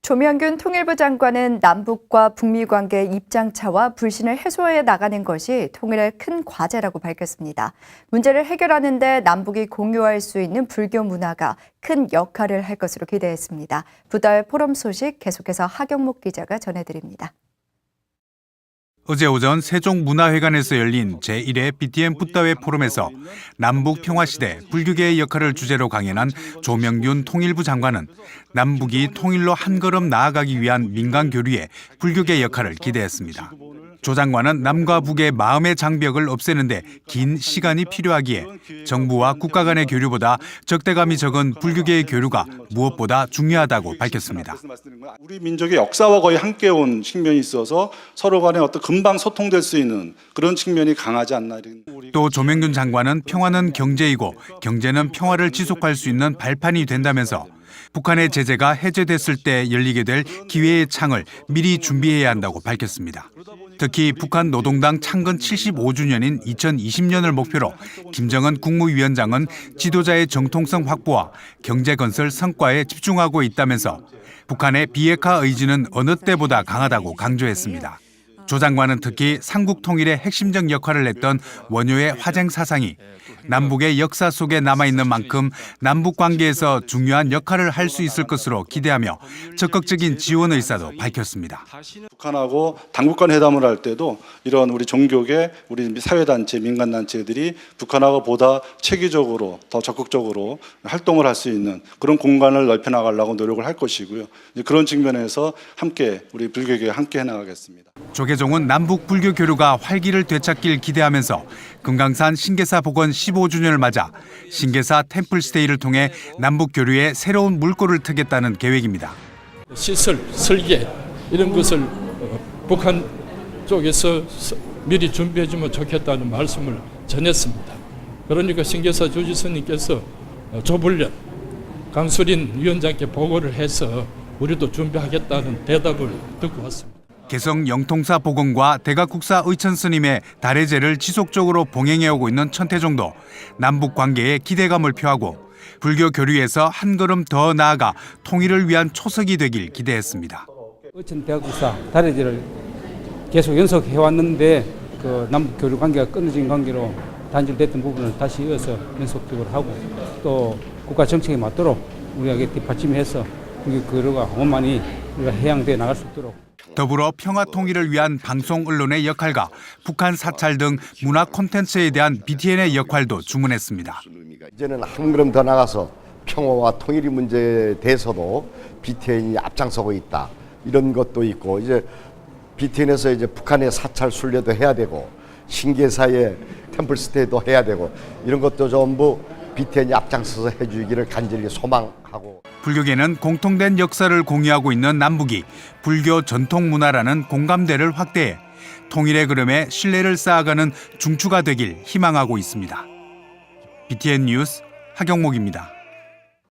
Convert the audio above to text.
조명균 통일부 장관은 남북과 북미 관계 입장차와 불신을 해소해 나가는 것이 통일의 큰 과제라고 밝혔습니다. 문제를 해결하는 데 남북이 공유할 수 있는 불교 문화가 큰 역할을 할 것으로 기대했습니다. 부달 포럼 소식 계속해서 하경목 기자가 전해드립니다. 어제 오전 세종문화회관에서 열린 제1회 BTN 붓다회 포럼에서 남북 평화시대 불교계의 역할을 주제로 강연한 조명균 통일부 장관은 남북이 통일로 한 걸음 나아가기 위한 민간 교류에 불교계 역할을 기대했습니다. 조 장관은 남과 북의 마음의 장벽을 없애는데 긴 시간이 필요하기에 정부와 국가 간의 교류보다 적대감이 적은 불교계의 교류가 무엇보다 중요하다고 밝혔습니다. 우리 민족의 역사와 거의 함께 온 측면이 있어서 서로 간에 어떤 금방 소통될 수 있는 그런 측면이 강하지 않나. 또 조명균 장관은 평화는 경제이고 경제는 평화를 지속할 수 있는 발판이 된다면서 북한의 제재가 해제됐을 때 열리게 될 기회의 창을 미리 준비해야 한다고 밝혔습니다. 특히 북한 노동당 창건 75주년인 2020년을 목표로 김정은 국무위원장은 지도자의 정통성 확보와 경제 건설 성과에 집중하고 있다면서 북한의 비핵화 의지는 어느 때보다 강하다고 강조했습니다. 조 장관은 특히 삼국 통일의 핵심적 역할을 했던 원효의 화쟁 사상이 남북의 역사 속에 남아있는 만큼 남북 관계에서 중요한 역할을 할 수 있을 것으로 기대하며 적극적인 지원 의사도 밝혔습니다. 북한하고 당국 간 회담을 할 때도 이런 우리 종교계, 우리 사회단체, 민간단체들이 북한하고 보다 체계적으로 더 적극적으로 활동을 할 수 있는 그런 공간을 넓혀나가려고 노력을 할 것이고요. 그런 측면에서 함께 우리 불교계가 함께 해나가겠습니다. 조계종은 남북 불교 교류가 활기를 되찾길 기대하면서 금강산 신계사 복원 15주년을 맞아 신계사 템플스테이를 통해 남북 교류에 새로운 물꼬를 트겠다는 계획입니다. 시설, 설계 이런 것을 북한 쪽에서 미리 준비해주면 좋겠다는 말씀을 전했습니다. 그러니까 신계사 주지스님께서 조불련 강수린 위원장께 보고를 해서 우리도 준비하겠다는 대답을 듣고 왔습니다. 개성 영통사 복원과 대각국사 의천 스님의 다례제를 지속적으로 봉행해오고 있는 천태종도 남북 관계에 기대감을 표하고 불교 교류에서 한 걸음 더 나아가 통일을 위한 초석이 되길 기대했습니다. 의천 대각국사 다례제를 계속 연속해왔는데 그 남북 교류 관계가 끊어진 관계로 단절됐던 부분을 다시 이어서 연속적으로 하고 또 국가 정책에 맞도록 우리가 뒷받침해서 불교 교류가 원만히 우리가 해양돼 나갈 수 있도록. 더불어 평화 통일을 위한 방송 언론의 역할과 북한 사찰 등 문화 콘텐츠에 대한 BTN의 역할도 주문했습니다. 이제는 한 걸음 더 나가서 평화와 통일의 문제에 대해서도 BTN이 앞장서고 있다. 이런 것도 있고 이제 BTN에서 이제 북한의 사찰 순례도 해야 되고 신계사의 템플스테이도 해야 되고 이런 것도 전부 BTN이 앞장서서 해주기를 간절히 소망하고. 불교계는 공통된 역사를 공유하고 있는 남북이 불교 전통 문화라는 공감대를 확대해 통일의 그름에 신뢰를 쌓아가는 중추가 되길 희망하고 있습니다. BTN 뉴스 하경목입니다.